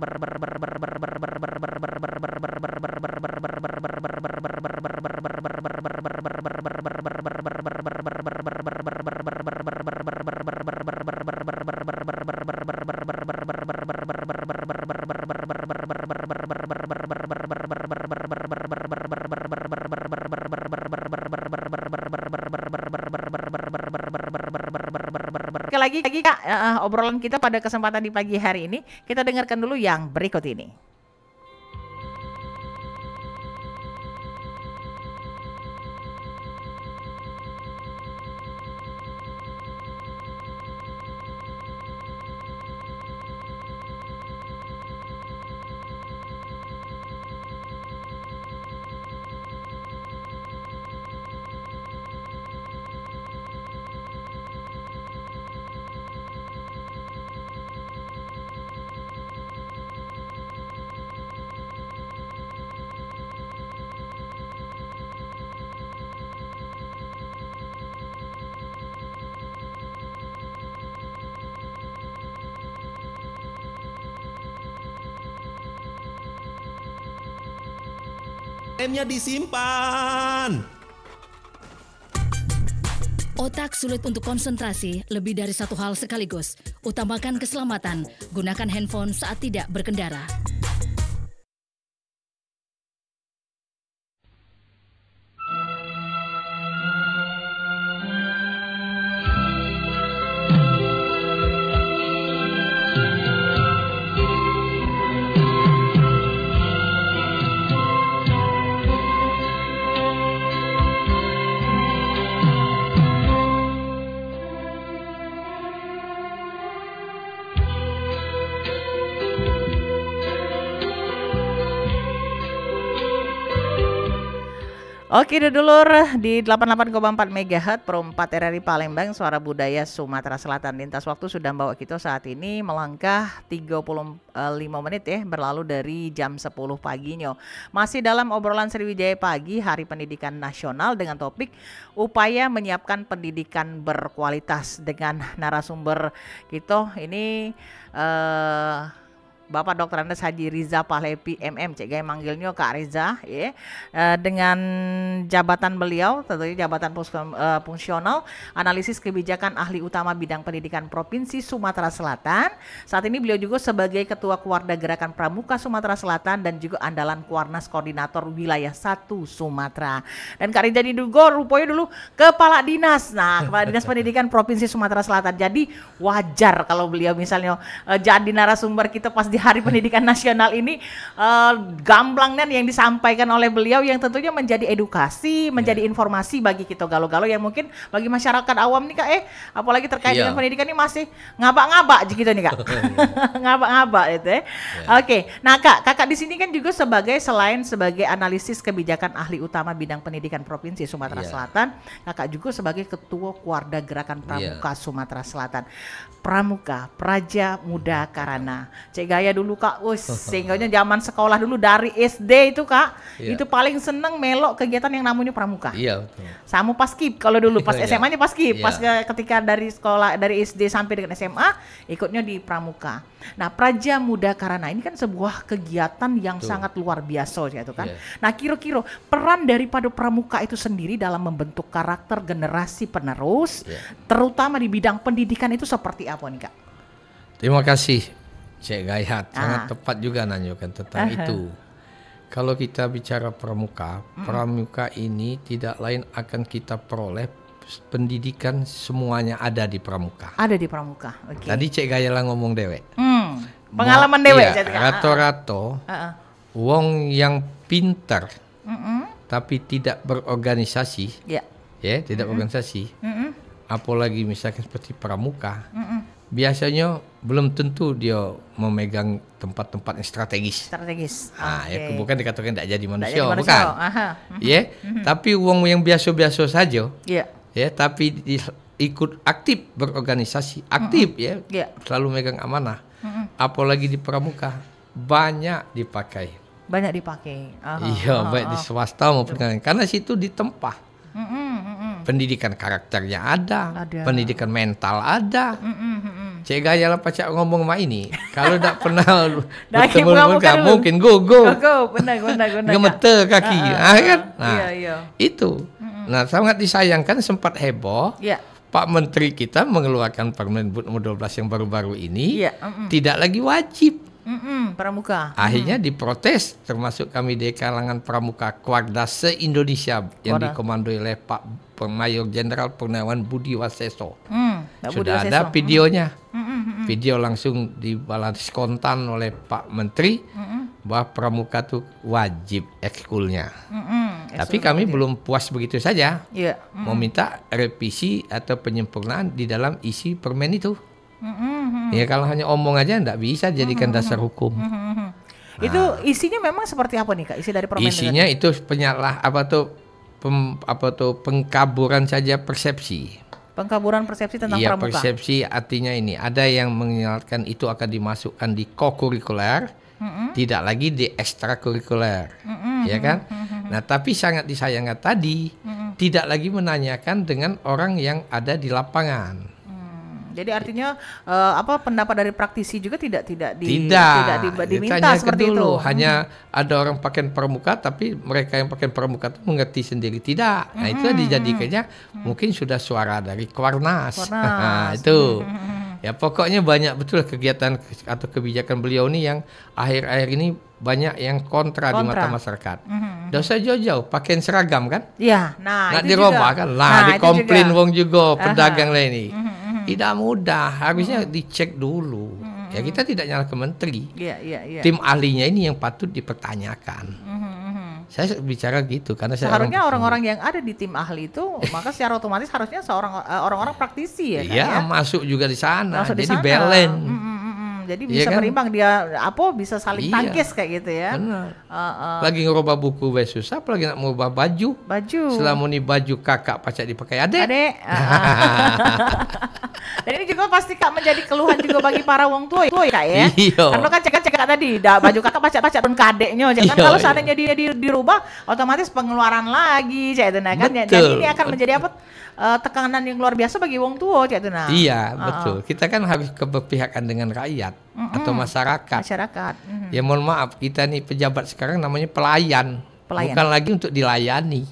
lagi Kak, obrolan kita pada kesempatan di pagi hari ini kita dengarkan dulu yang berikut ini. ATM-nya disimpan. Otak sulit untuk konsentrasi lebih dari satu hal sekaligus. Utamakan keselamatan. Gunakan handphone saat tidak berkendara. Oke Dodolur di 88,4 MHz Pro 4 RRI Palembang, Suara Budaya Sumatera Selatan. Lintas waktu sudah membawa kita saat ini melangkah 35 menit ya berlalu dari jam 10 paginya. Masih dalam obrolan Sriwijaya Pagi Hari Pendidikan Nasional dengan topik upaya menyiapkan pendidikan berkualitas dengan narasumber kita ini Bapak Dr. Andes Haji Riza Pahlevi MM, cek gaya manggilnya Kak Riza ya. Dengan jabatan beliau tentunya jabatan fungsional analisis kebijakan ahli utama bidang pendidikan Provinsi Sumatera Selatan. Saat ini beliau juga sebagai Ketua Kuarda Gerakan Pramuka Sumatera Selatan dan juga andalan Kuarnas Koordinator Wilayah 1 Sumatera. Dan Kak Riza diduga rupanya dulu Kepala Dinas. Nah, Kepala Dinas Pendidikan Provinsi Sumatera Selatan. Jadi wajar kalau beliau misalnya jadi narasumber kita pas di Hari Pendidikan Nasional ini, gamblangnya yang disampaikan oleh beliau yang tentunya menjadi edukasi, menjadi informasi bagi kita galo-galo yang mungkin bagi masyarakat awam nih Kak apalagi terkait dengan pendidikan ini masih ngabak-ngabak gitu nih Kak. Ngabak-ngabak itu ya. Oke. Nah Kakak di sini kan juga selain sebagai analisis kebijakan ahli utama bidang pendidikan Provinsi Sumatera Selatan, Kakak juga sebagai Ketua Kuarda Gerakan Pramuka Sumatera Selatan. Pramuka, Praja Muda Karana. Cek gaya dulu Kak, sehingga zaman sekolah dulu dari SD itu Kak, itu paling seneng melok kegiatan yang namanya pramuka. Iya betul. Sama paskib kalau dulu pas SMA-nya paskib, pas ketika dari sekolah dari SD sampai dengan SMA ikutnya di pramuka. Nah, Praja Muda Karana ini kan sebuah kegiatan yang sangat luar biasa gitu kan. Nah, kira-kira peran daripada pramuka itu sendiri dalam membentuk karakter generasi penerus, terutama di bidang pendidikan itu seperti apa nih Kak? Terima kasih Cek Gayat, sangat tepat juga nanyakan tentang itu. Kalau kita bicara pramuka, pramuka ini tidak lain akan kita peroleh pendidikan semuanya ada di pramuka. Ada di pramuka. Okay. Tadi Cek Gayala ngomong dewek. Pengalaman dewek. Iya, rato-rato wong yang pintar tapi tidak berorganisasi, tidak organisasi, apalagi misalkan seperti pramuka, biasanya belum tentu dia memegang tempat-tempat yang strategis. Nah, ya bukan dikatakan tidak jadi manusia, bukan. Tapi wong yang biasa-biasa saja, tapi ikut aktif berorganisasi, aktif selalu megang amanah. Apalagi di pramuka banyak dipakai. Iya, baik di swasta maupun karena situ ditempah. Pendidikan karakternya ada, pendidikan mental ada. Cek Gayala pacak ngomong sama ini. Kalau tidak pernah bertemu mungkin go. Benar. Gemeter kaki, kan? Nah, itu. Nah, sangat disayangkan sempat heboh. Pak Menteri kita mengeluarkan Permendikbud nomor 12 yang baru-baru ini tidak lagi wajib pramuka. Akhirnya diprotes, termasuk kami di kalangan pramuka Kuarda se-Indonesia yang dikomandoi oleh Pak Mayor Jenderal Purnawan Budi Waseso. Sudah ada videonya. Video langsung dibalas kontan oleh Pak Menteri bahwa pramuka itu wajib ekskulnya. Tapi kami belum puas begitu saja. Meminta revisi atau penyempurnaan di dalam isi permen itu. Ya kalau hanya omong aja enggak bisa jadikan dasar hukum. Itu isinya memang seperti apa nih Kak? Isi dari permen? Isinya itu pengkaburan saja persepsi. Pengkaburan persepsi tentang pramuka. Iya, persepsi artinya ini ada yang mengingatkan itu akan dimasukkan di kokurikuler, tidak lagi di ekstrakurikuler, ya kan? Nah, tapi sangat disayangkan tadi tidak lagi menanyakan dengan orang yang ada di lapangan. Jadi artinya pendapat dari praktisi juga tidak diminta seperti itu. Hanya ada orang pakai pramuka tapi mereka yang pakai pramuka itu mengerti sendiri tidak. Nah, itu dijadikannya mungkin sudah suara dari Kuarnas. Nah, itu. Ya pokoknya banyak betul kegiatan atau kebijakan beliau ini yang akhir-akhir ini banyak yang kontra di mata masyarakat. Tidak usah jauh-jauh, pakaian seragam kan? Iya, nah itu dirubah kan? Dikomplain wong juga pedagang lain ini. Tidak mudah, harusnya dicek dulu. Ya kita tidak nyalakan menteri. Tim ahlinya ini yang patut dipertanyakan. Saya bicara gitu karena seharusnya orang-orang yang ada di tim ahli itu maka secara otomatis harusnya orang-orang praktisi ya kan? Iya, masuk juga di sana. Jadi balance. Jadi bisa berimbang dia bisa saling tangkis kayak gitu ya. Benar. Lagi ngerubah buku susah, apalagi nak merubah baju. Selama ini baju kakak pacak dipakai adek. Dan ini juga pasti Kak menjadi keluhan juga bagi para wong tua ya Kak ya. Karena kan cekak tadi baju kakak pacak pun kadeknya kan kalau seandainya dia dirubah otomatis pengeluaran lagi cek itu nah kan. Jadi ini akan menjadi tekanan yang luar biasa bagi wong tua cek itu nah. Iya, betul. Kita kan harus keberpihakan dengan rakyat atau masyarakat. Ya mohon maaf, kita nih pejabat sekarang namanya pelayan. Bukan lagi untuk dilayani.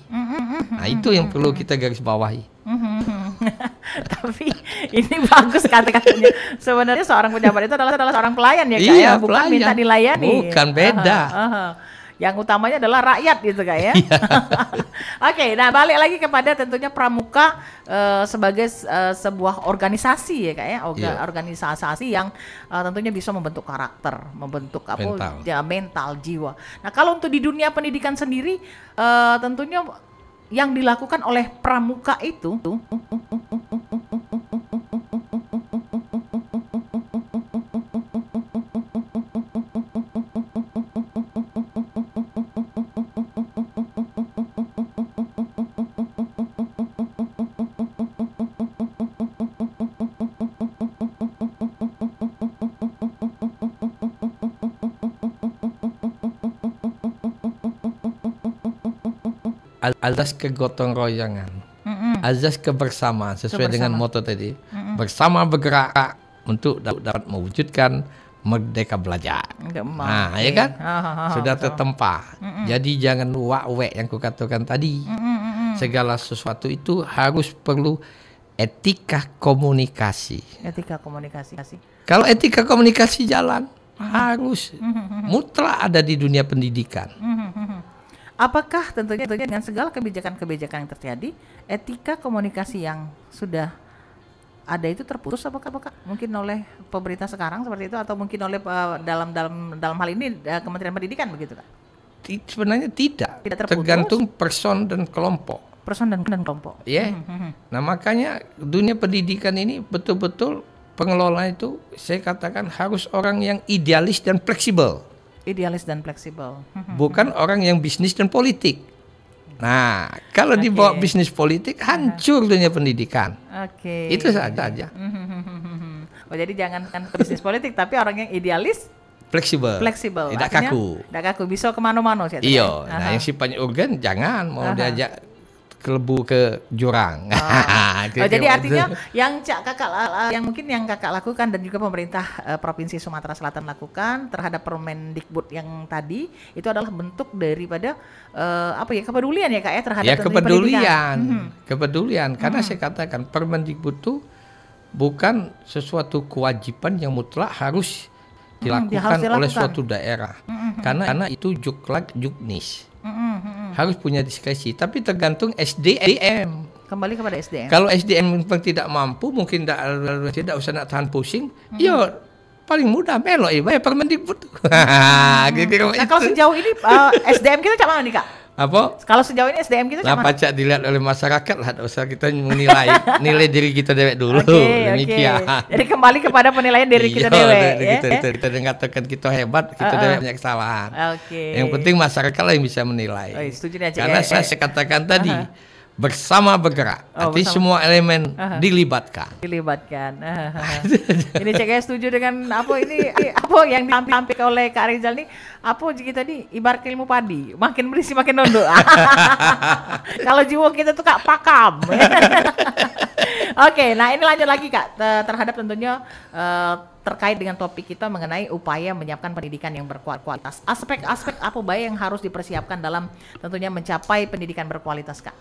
Nah, itu yang perlu kita garis bawahi. Tapi ini bagus kata-katanya. Sebenarnya seorang pejabat itu adalah seorang pelayan ya Kak ya, bukan pelayan. Minta dilayani. Bukan, beda. Yang utamanya adalah rakyat gitu Kak ya. Oke, nah balik lagi kepada tentunya pramuka sebagai sebuah organisasi ya Kak ya, organisasi yang tentunya bisa membentuk karakter, membentuk mental jiwa. Nah, kalau untuk di dunia pendidikan sendiri tentunya yang dilakukan oleh pramuka itu azas kegotong royongan, azas kebersamaan sesuai dengan moto tadi, bersama bergerak untuk dapat mewujudkan merdeka belajar. Nah, ya kan? Sudah tertempa. Jadi jangan wak-wek yang kukatakan tadi. Segala sesuatu itu harus perlu etika komunikasi. Kalau etika komunikasi jalan, harus mutlak ada di dunia pendidikan. apakah tentunya dengan segala kebijakan-kebijakan yang terjadi, etika komunikasi yang sudah ada itu terputus apakah mungkin oleh pemerintah sekarang seperti itu, atau mungkin oleh dalam hal ini Kementerian Pendidikan begitu Kak? Sebenarnya tidak terputus. Tergantung person dan kelompok. Yeah. Nah makanya dunia pendidikan ini betul-betul pengelola itu saya katakan harus orang yang idealis dan fleksibel. Bukan orang yang bisnis dan politik. Nah, kalau dibawa bisnis politik hancur dunia pendidikan. Itu saja. Oh, jadi jangan kan bisnis politik, tapi orang yang idealis, fleksibel. Tidak kaku. Bisa kemana-mana. Iya. Nah, yang sifatnya urgen jangan mau diajak kelebu ke jurang. Jadi artinya yang kakak lakukan dan juga pemerintah Provinsi Sumatera Selatan lakukan terhadap Permendikbud yang tadi itu adalah bentuk daripada kepedulian ya Kak ya terhadap kepedulian karena saya katakan Permendikbud itu bukan sesuatu kewajiban yang mutlak harus dilakukan oleh suatu daerah karena itu juklak-juknis. Harus punya diskresi, tapi tergantung SDM. Kembali kepada SDM. Kalau SDM memang tidak mampu, mungkin tidak usah nak tahan pusing. Ya paling mudah melok ya Permendikbud. Kalau sejauh ini SDM kita cak mana nih Kak? Apa? Kalau sejauh ini SDM kita cak mana? Pacak dilihat oleh masyarakat lah, tidak usah kita nilai diri kita dewek dulu. Demikian. Jadi kembali kepada penilaian diri kita dewek. Kita mengatakan kita hebat, kita dewek banyak kesalahan. Yang penting masyarakat lah yang bisa menilai. Karena saya katakan tadi bersama bergerak, artinya semua elemen dilibatkan. Ini cek setuju dengan apa yang ditampilkan oleh Kak Rizal nih. Apa kita tadi ibarat ilmu padi, makin berisi makin nunduk. Kalau jiwa kita tuh Kak pakam. Oke, nah ini lanjut lagi Kak terhadap tentunya terkait dengan topik kita mengenai upaya menyiapkan pendidikan yang berkualitas. Aspek-aspek apa yang harus dipersiapkan dalam tentunya mencapai pendidikan berkualitas Kak?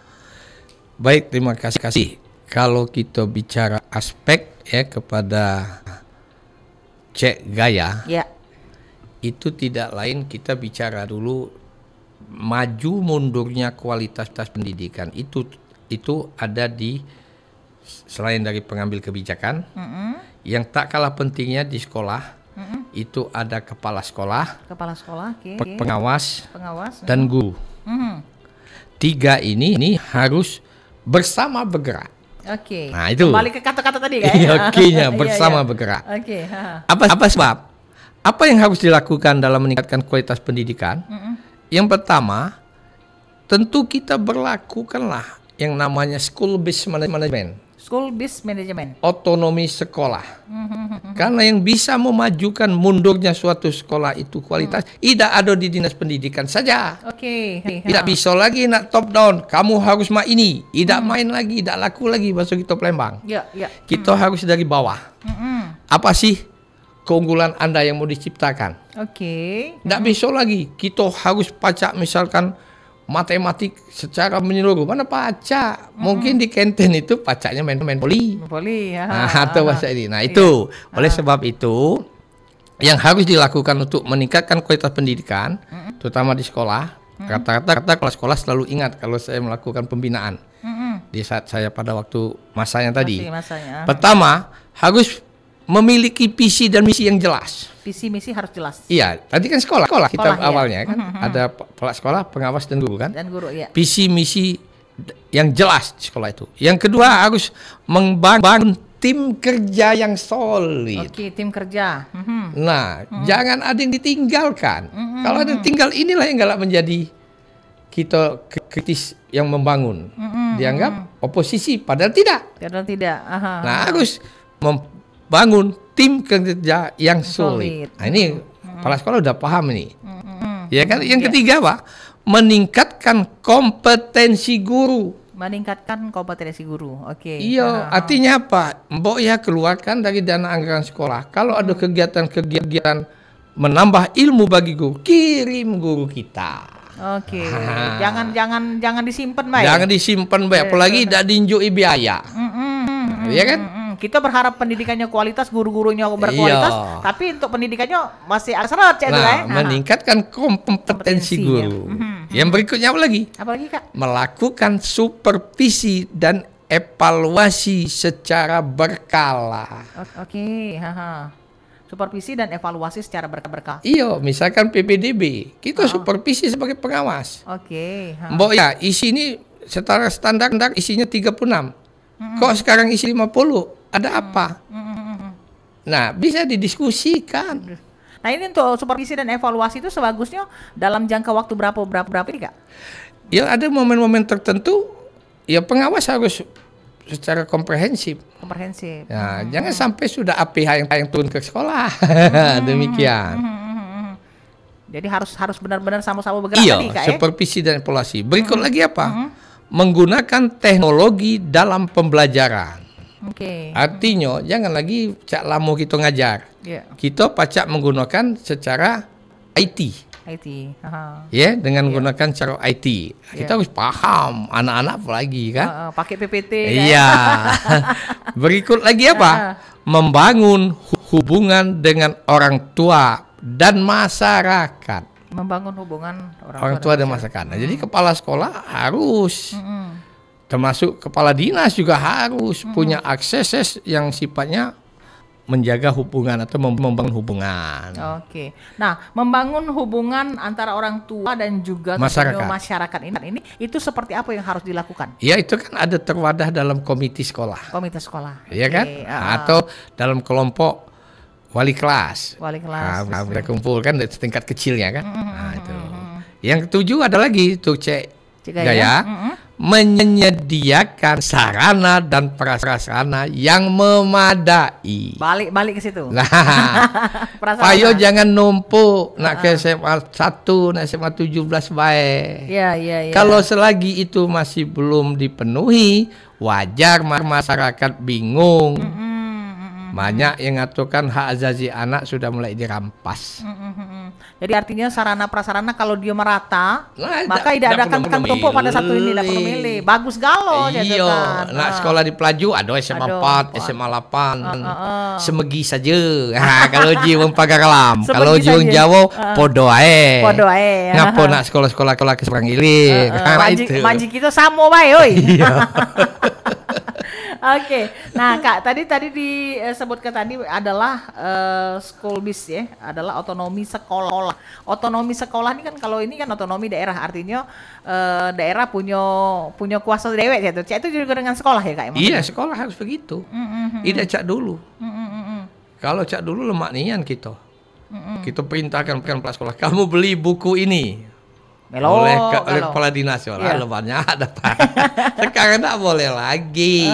Baik, terima kasih. Kalau kita bicara aspek kepada cek gaya, itu tidak lain kita bicara dulu maju mundurnya kualitas pendidikan. Itu ada di selain dari pengambil kebijakan, yang tak kalah pentingnya di sekolah, itu ada kepala sekolah, pengawas, dan guru. Tiga ini harus bersama bergerak. Nah itu. Kembali ke kata-kata tadi kan? Bersama bergerak. Apa sebab? Apa yang harus dilakukan dalam meningkatkan kualitas pendidikan? Yang pertama, tentu kita berlakukanlah yang namanya school-based management. Otonomi sekolah. Karena yang bisa memajukan mundurnya suatu sekolah itu kualitas tidak ada di dinas pendidikan saja. Tidak bisa lagi nak top down. Kamu harus main ini. Tidak main lagi, tidak laku lagi masuk kita Palembang. Kita harus dari bawah. Apa sih keunggulan Anda yang mau diciptakan? Tidak bisa lagi. Kita harus pacak misalkan matematik secara menyeluruh. Mana pacak? Mungkin di kantin itu pacaknya main poli. Atau bahasa ini. Nah itu oleh sebab itu yang harus dilakukan untuk meningkatkan kualitas pendidikan, terutama di sekolah. Rata-rata kepala sekolah selalu ingat kalau saya melakukan pembinaan di saat saya pada waktu masanya tadi. Pertama harus memiliki visi dan misi yang jelas. Visi misi harus jelas. Iya, tadi kan sekolah kita awalnya kan ada kepala sekolah, pengawas dan guru kan. Visi misi yang jelas di sekolah itu. Yang kedua harus membangun tim kerja yang solid. Tim kerja. Nah, jangan ada yang ditinggalkan. Kalau ada yang tinggal, inilah yang galak menjadi kita kritis yang membangun. Dianggap oposisi, padahal tidak. Nah, harus membangun tim kerja yang solid. Nah, ini kepala sekolah udah paham ini. Ya kan? Yang ketiga, Pak, meningkatkan kompetensi guru. Iya, artinya apa? Mbok ya keluarkan dari dana anggaran sekolah. Kalau ada kegiatan-kegiatan menambah ilmu bagi guru, kirim guru kita. Jangan disimpan baik. Jangan disimpan baik, apalagi tidak diinjui biaya. Ya kan? Kita berharap pendidikannya kualitas, guru-gurunya berkualitas, tapi untuk pendidikannya masih seret ya. Meningkatkan kompetensi guru. Yang berikutnya apa lagi? Apa lagi, Kak? Melakukan supervisi dan evaluasi secara berkala. Oke. Supervisi dan evaluasi secara berkala. Iya, misalkan PPDB, kita supervisi sebagai pengawas. Oke. Mbok ya, isi ini setara standar isinya 36. Kok sekarang isi 50? Ada apa? Nah, bisa didiskusikan. Nah, ini untuk supervisi dan evaluasi itu sebagusnya dalam jangka waktu berapa ini, Kak? Ya, ada momen-momen tertentu ya pengawas harus secara komprehensif. Ya, jangan sampai sudah APH yang turun ke sekolah. Demikian. Jadi harus benar-benar sama-sama bergerak tadi, Kak, supervisi dan evaluasi. Berikut lagi apa? Menggunakan teknologi dalam pembelajaran. Artinya jangan lagi cak lamo kita ngajar. Kita pacak menggunakan secara IT. Ya, dengan menggunakan cara IT. Kita harus paham, anak-anak apalagi kan. Pakai PPT. Iya. Berikut lagi apa? Membangun hubungan dengan orang tua dan masyarakat. Membangun hubungan orang tua dan masyarakat. Nah, jadi kepala sekolah harus, termasuk kepala dinas juga harus punya akses yang sifatnya menjaga hubungan atau membangun hubungan. Oke. Nah, membangun hubungan antara orang tua dan juga masyarakat ini itu seperti apa yang harus dilakukan? Ya, itu kan ada terwadah dalam komite sekolah. Komite sekolah. Iya kan? Atau dalam kelompok wali kelas. Nah, mereka kumpul kan setingkat kecilnya kan. Nah, itu. Yang ketujuh ada lagi tuh Cek Gaya. Menyediakan sarana dan prasarana yang memadai. Balik ke situ. Nah, payo jangan numpuk nak ke SMA 1, nak SMA 17 baik. Iya. Kalau selagi itu masih belum dipenuhi, wajar masyarakat bingung. Banyak yang ngaturkan hak azazi anak sudah mulai dirampas. Jadi artinya sarana prasarana kalau dia merata, maka tidak ada akan tumpuk pada satu ini, tidak perlu milih. Bagus galo. Iya. Nak sekolah di Pelaju ada SMA 4, SMA 8. Semegi saja. Kalau jiwang pagar alam. Kalau jiwang Jawa podo ae. Ngapo nak sekolah-sekolah ke seberang ilir. Manji kita sama bae oi. Oke. Nah, Kak, tadi disebutkan tadi adalah school bis ya, adalah otonomi sekolah. Otonomi sekolah ini kan kalau ini kan otonomi daerah, artinya daerah punya kuasa dewek ya. Itu juga dengan sekolah ya, Kak? Iya, sekolah harus begitu. Tidak cak dulu. Kalau cak dulu lemak nian kita. Kita perintahkan kepala sekolah, kamu beli buku ini. Oleh kepala dinas lebarnya ada Pak. Sekarang tak boleh lagi.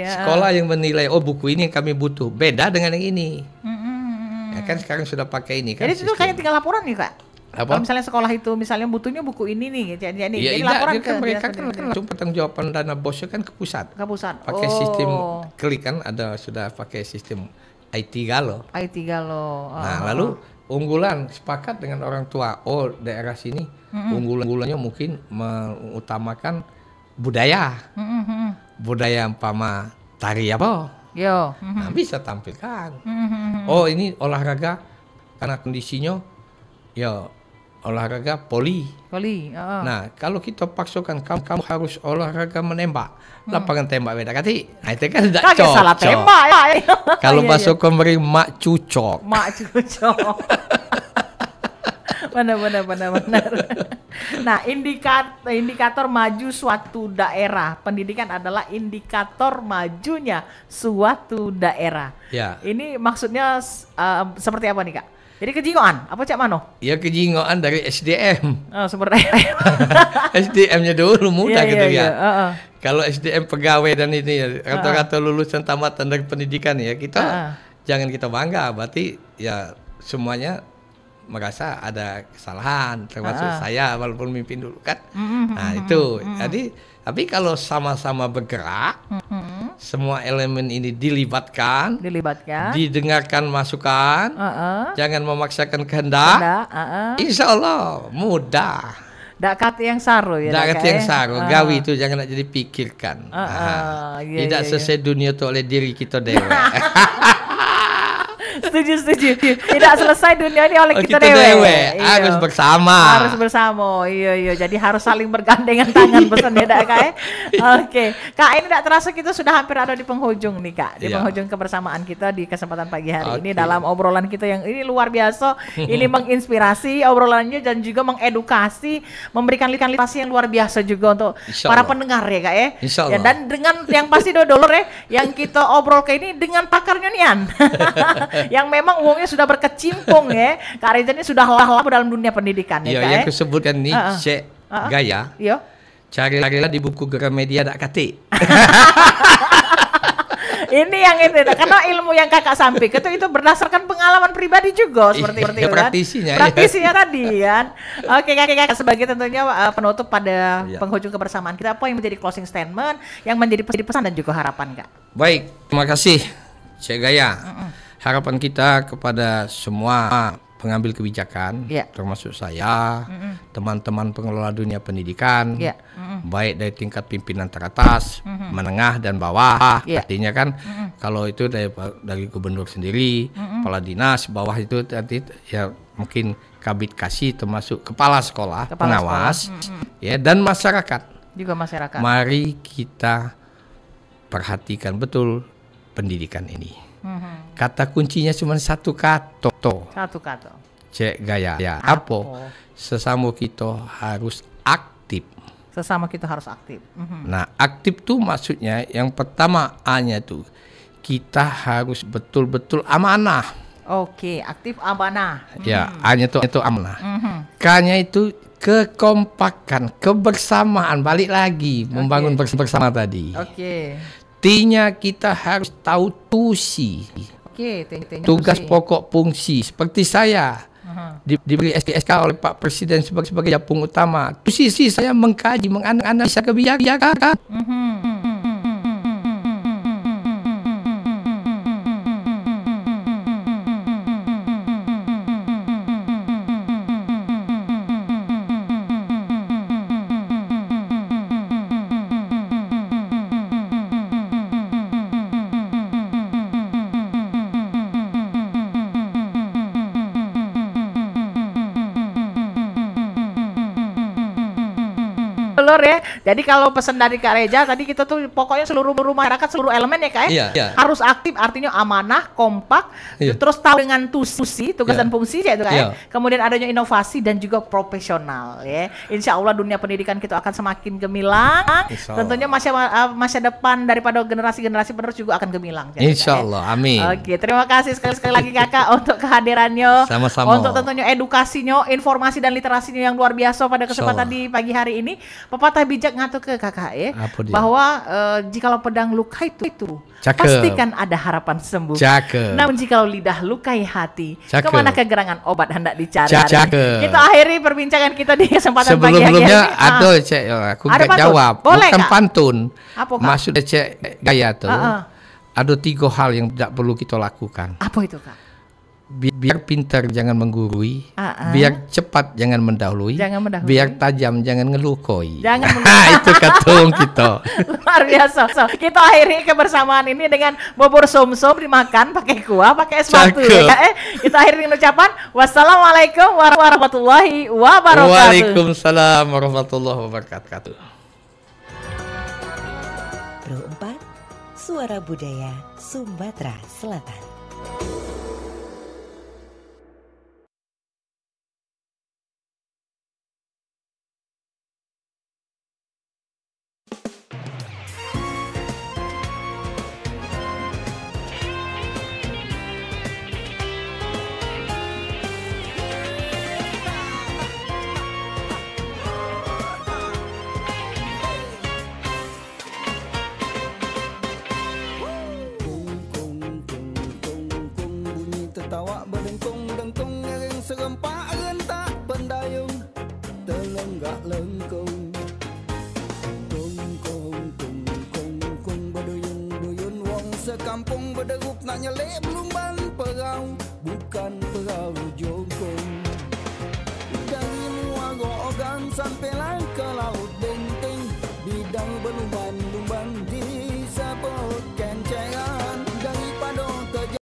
Sekolah yang menilai buku ini yang kami butuh beda dengan yang ini. Ya kan sekarang sudah pakai ini kan. Jadi itu kayak tinggal laporan nih, Kak. Kalau misalnya sekolah itu misalnya butuhnya buku ini nih, jadi laporan ke mereka kan langsung pertanggungjawaban dana bosnya kan ke pusat. Pakai sistem klik kan, sudah pakai sistem IT Galo. Nah, lalu unggulan sepakat dengan orang tua. Daerah sini unggulannya mungkin mengutamakan budaya. Budaya umpama tari apa? Nah, bisa tampilkan. Ini olahraga karena kondisinya olahraga poli. Nah, kalau kita paksakan kamu harus olahraga menembak. Lapangan tembak beda kati. Nah, itu kan tidak cocok. Salah tembak ya. Kalau masuk memberi mak cucok. Benar. Nah, indikator maju suatu daerah. Pendidikan adalah indikator majunya suatu daerah. Ya. Ini maksudnya seperti apa nih, Kak? Jadi kejingoan, apa Cak Mano? Ya kejingoan dari SDM. Sumber daya. SDM-nya dulu mudah gitu ya. Kalau SDM pegawai dan ini rata-rata lulusan tamatan dari pendidikan ya, kita jangan kita bangga. Berarti ya semuanya merasa ada kesalahan, termasuk saya walaupun mimpin dulu kan. Nah itu. Jadi tapi kalau sama-sama bergerak, semua elemen ini dilibatkan, didengarkan masukan, jangan memaksakan kehendak, insya Allah mudah. Dak kate yang saru ya. Dak kate yang saru, gawi itu jangan nak jadi pikirkan. Tidak selesai dunia itu oleh diri kita dewa. Setuju. Tidak selesai dunia ini oleh kita dewe. Harus bersama. Iya. Jadi harus saling bergandengan tangan pesan ya Kak. Oke. Kak, ini tidak terasa kita sudah hampir ada di penghujung nih Kak. Di penghujung kebersamaan kita di kesempatan pagi hari ini dalam obrolan kita yang ini luar biasa. Ini menginspirasi obrolannya dan juga mengedukasi, memberikan literasi yang luar biasa juga untuk para pendengar ya Kak ya. Ya, dan dengan yang pasti dolor ya yang kita obrol ke ini dengan pakarnya Nian. Yang memang uangnya sudah berkecimpung ya. Kak Reza ini sudah lama dalam dunia pendidikan ya. Yang disebutkan nih Cek Gaya. Iya. Carilah di buku Gramedia dak kate. Ini yang itu karena ilmu yang Kakak sampaikan itu berdasarkan pengalaman pribadi juga seperti itu kan. Praktisinya tadi kan. Oke Kakak sebagai tentunya penutup pada penghujung kebersamaan kita, apa yang menjadi closing statement yang menjadi pesan dan juga harapan Kak? Baik, terima kasih Cek Gaya. Harapan kita kepada semua pengambil kebijakan, termasuk saya, teman-teman pengelola dunia pendidikan, baik dari tingkat pimpinan teratas, menengah dan bawah, artinya kan kalau itu dari gubernur sendiri, kepala dinas, bawah itu nanti ya mungkin kabid kasih termasuk kepala sekolah, pengawas, ya dan masyarakat. Juga masyarakat. Mari kita perhatikan betul pendidikan ini. Kata kuncinya cuma satu kata. Cek Gaya. Ya, apa? Sesama kita harus aktif. Nah, aktif tuh maksudnya yang pertama A-nya tuh kita harus betul-betul amanah. Oke, aktif amanah. Ya, A-nya itu amanah. K-nya itu kekompakan, kebersamaan, balik lagi membangun bersama tadi. T-nya kita harus tahu tusi. Tugas pokok fungsi. Seperti saya diberi SPSK oleh Pak Presiden sebagai japung utama. Tusi saya mengkaji, menganalisa kebijakan. Ya. Jadi kalau pesan dari Kak Reza tadi kita tuh pokoknya seluruh masyarakat, seluruh elemen ya Kak harus aktif, artinya amanah, kompak, terus tahu dengan tusi, tugas dan fungsi ya itu Kak Kemudian adanya inovasi dan juga profesional ya. Insya Allah dunia pendidikan kita akan semakin gemilang. Tentunya masa depan daripada generasi-generasi penerus juga akan gemilang. Insya Allah, amin. Oke, terima kasih sekali lagi Kakak untuk kehadirannya. Sama-sama. Untuk tentunya edukasinya, informasi dan literasinya yang luar biasa pada kesempatan di pagi hari ini. Pepatah bijak ngatu ke Kakak bahwa jikalau pedang luka itu pastikan ada harapan sembuh. Namun jikalau lidah lukai hati, kemana kegerangan obat hendak dicari. Kita akhiri perbincangan kita di kesempatan pagi hari ini. Sebelumnya aku nggak jawab. Boleh, bukan Kak? Pantun. Maksudnya Cek Gaya tuh ada 3 hal yang tidak perlu kita lakukan. Apa itu Kak? Biar pintar jangan menggurui, biar cepat jangan mendahului, biar tajam jangan ngelukoi. Itu katung kita. Luar biasa. Kita akhiri kebersamaan ini dengan bubur somsom dimakan pakai kuah, pakai es batu. Kita akhiri dengan ucapan wassalamualaikum warahmatullahi wabarakatuh. Waalaikumsalam warahmatullahi wabarakatuh. Pro 4 Suara Budaya Sumatera Selatan. Tawa berdengkung-dengkung ngering serempak rentak pendayung telenggak lengkung kung berduyun-duyun wong sekampung berderup nak nyelip lumban perahu bukan perahu jongkong dari muara ogan sampai